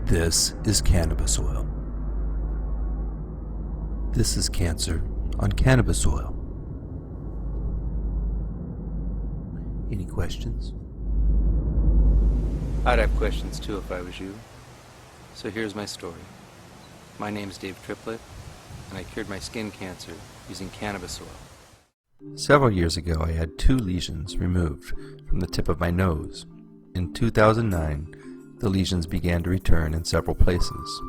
This is cannabis oil. This is cancer on cannabis oil. Any questions? I'd have questions too if I was you. So here's my story. My name's David Tripletta, and I cured my skin cancer using cannabis oil. Several years ago, I had 2 lesions removed from the tip of my nose. In 2009, the lesions began to return in several places.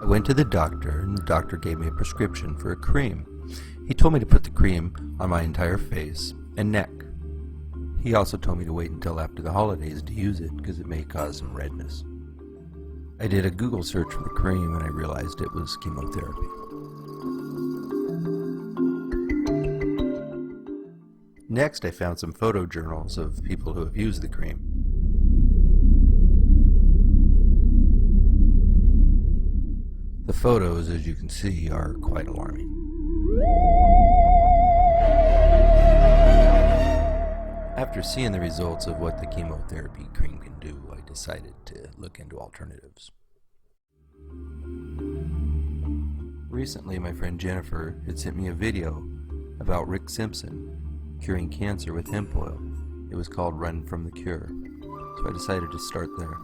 I went to the doctor, and the doctor gave me a prescription for a cream. He told me to put the cream on my entire face and neck. He also told me to wait until after the holidays to use it because it may cause some redness. I did a Google search for the cream and I realized it was chemotherapy. Next, I found some photojournals of people who have used the cream. The photos, as you can see, are quite alarming. After seeing the results of what the chemotherapy cream can do, I decided to look into alternatives. Recently, my friend Jennifer had sent me a video about Ricka Simpson curing cancer with hemp oil. It was called Run from the Cure, so I decided to start there.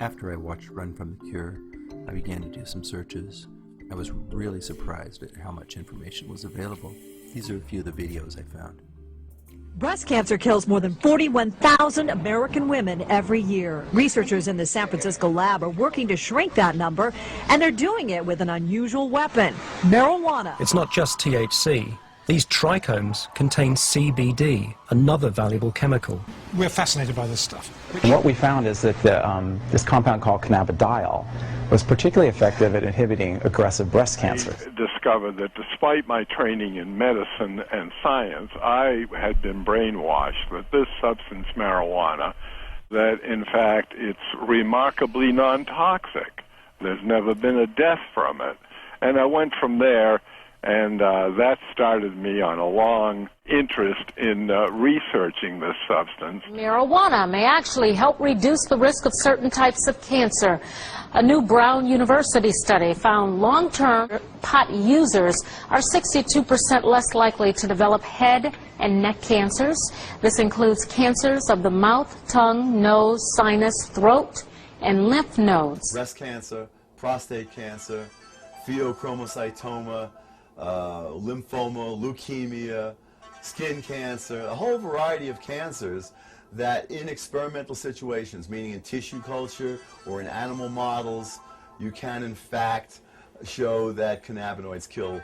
After I watched Run from the Cure, I began to do some searches. I was really surprised at how much information was available. These are a few of the videos I found. Breast cancer kills more than 41,000 American women every year. Researchers in the San Francisco lab are working to shrink that number, and they're doing it with an unusual weapon, marijuana. It's not just THC. These trichomes contain CBD, another valuable chemical. We're fascinated by this stuff. And what we found is that this compound called cannabidiol was particularly effective at inhibiting aggressive breast cancer. I discovered that despite my training in medicine and science, I had been brainwashed that this substance, marijuana, that in fact it's remarkably non-toxic. There's never been a death from it. And I went from there, and that started me on a long interest in researching this substance. Marijuana may actually help reduce the risk of certain types of cancer. A new Brown University study found long-term pot users are 62% less likely to develop head and neck cancers. This includes cancers of the mouth, tongue, nose, sinus, throat, and lymph nodes. Breast cancer, prostate cancer, pheochromocytoma, lymphoma, leukemia, skin cancer, a whole variety of cancers that in experimental situations, meaning in tissue culture or in animal models, you can in fact show that cannabinoids kill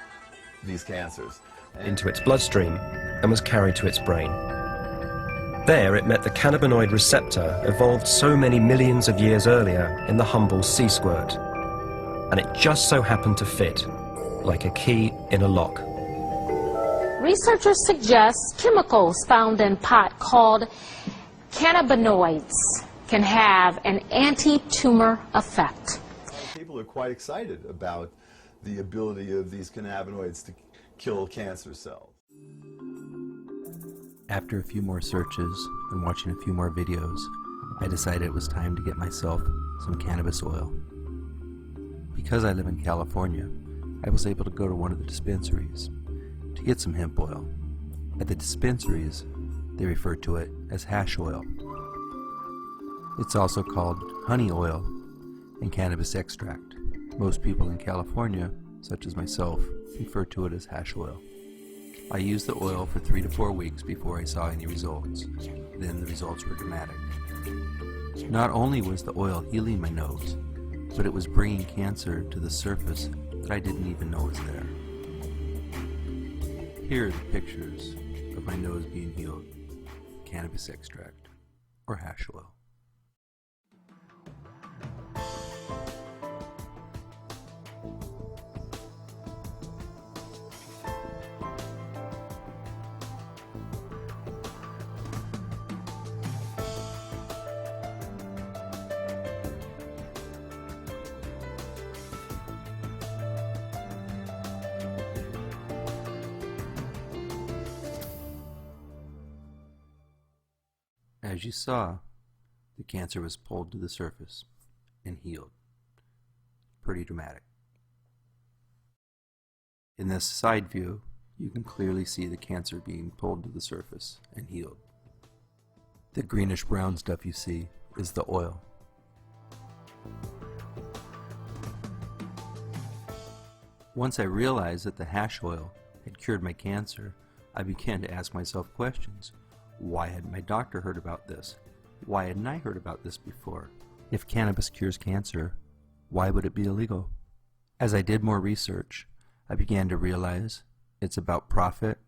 these cancers. Into its bloodstream and was carried to its brain. There it met the cannabinoid receptor evolved so many millions of years earlier in the humble sea squirt. And it just so happened to fit, like a key in a lock. Researchers suggest chemicals found in pot called cannabinoids can have an anti-tumor effect. People are quite excited about the ability of these cannabinoids to kill cancer cells. After a few more searches and watching a few more videos, I decided it was time to get myself some cannabis oil. Because I live in California, I was able to go to one of the dispensaries to get some hemp oil. At the dispensaries, they refer to it as hash oil. It's also called honey oil and cannabis extract. Most people in California, such as myself, refer to it as hash oil. I used the oil for 3 to 4 weeks before I saw any results. Then the results were dramatic. Not only was the oil healing my nose, but it was bringing cancer to the surface that I didn't even know was there. Here are the pictures of my nose being healed. Cannabis extract, or hash oil. As you saw, the cancer was pulled to the surface and healed. Pretty dramatic. In this side view, you can clearly see the cancer being pulled to the surface and healed. The greenish brown stuff you see is the oil. Once I realized that the hash oil had cured my cancer, I began to ask myself questions. Why hadn't my doctor heard about this? Why hadn't I heard about this before? If cannabis cures cancer, why would it be illegal? As I did more research, I began to realize it's about profit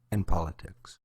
and politics.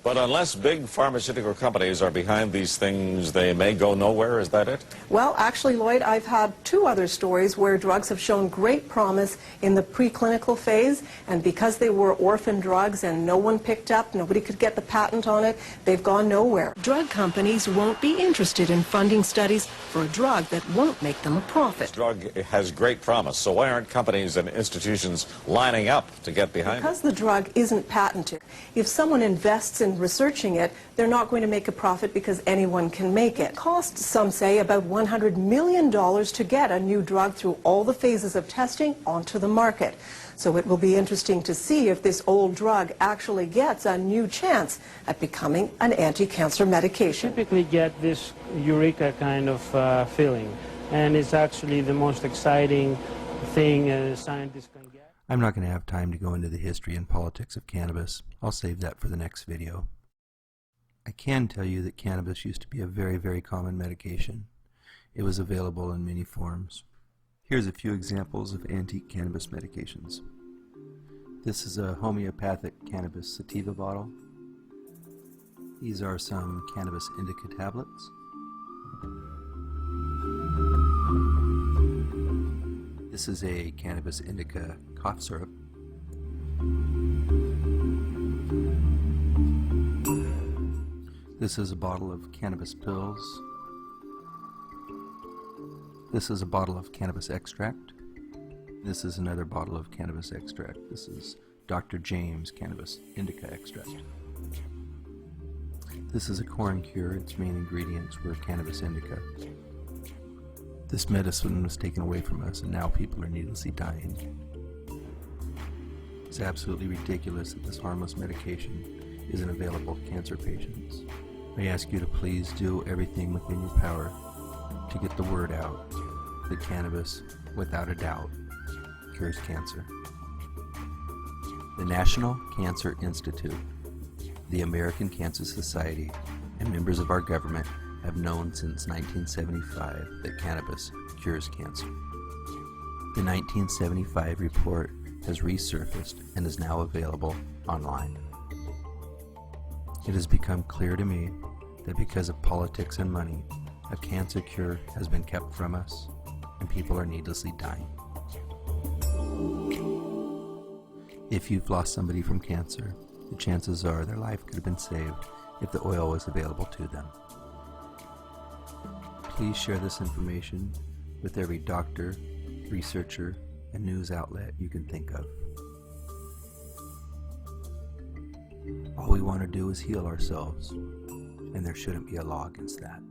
But unless big pharmaceutical companies are behind these things, they may go nowhere, is that it? Well, actually, Lloyd, I've had 2 other stories where drugs have shown great promise in the preclinical phase, and because they were orphan drugs and no one picked up, nobody could get the patent on it, they've gone nowhere. Drug companies won't be interested in funding studies for a drug that won't make them a profit. This drug has great promise, so why aren't companies and institutions lining up to get behind it? Because the drug isn't patented. If someone invests in researching it, they're not going to make a profit because anyone can make it. It costs, some say, about $100 million to get a new drug through all the phases of testing onto the market. So it will be interesting to see if this old drug actually gets a new chance at becoming an anti-cancer medication. Typically get this eureka kind of feeling, and it's actually the most exciting thing scientists can get. I'm not going to have time to go into the history and politics of cannabis. I'll save that for the next video. I can tell you that cannabis used to be a very, very common medication. It was available in many forms. Here's a few examples of antique cannabis medications. This is a homeopathic cannabis sativa bottle. These are some cannabis indica tablets. This is a cannabis indica cough syrup. This is a bottle of cannabis pills. This is a bottle of cannabis extract. This is another bottle of cannabis extract. This is Dr. James cannabis indica extract. This is a corn cure. Its main ingredients were cannabis indica. This medicine was taken away from us, and now people are needlessly dying. It's absolutely ridiculous that this harmless medication isn't available to cancer patients. I ask you to please do everything within your power to get the word out that cannabis, without a doubt, cures cancer. The National Cancer Institute, the American Cancer Society, and members of our government have known since 1975 that cannabis cures cancer. The 1975 report has resurfaced and is now available online. It has become clear to me that because of politics and money, a cancer cure has been kept from us and people are needlessly dying. If you've lost somebody from cancer, the chances are their life could have been saved if the oil was available to them. Please share this information with every doctor, researcher, and news outlet you can think of. All we want to do is heal ourselves, and there shouldn't be a law against that.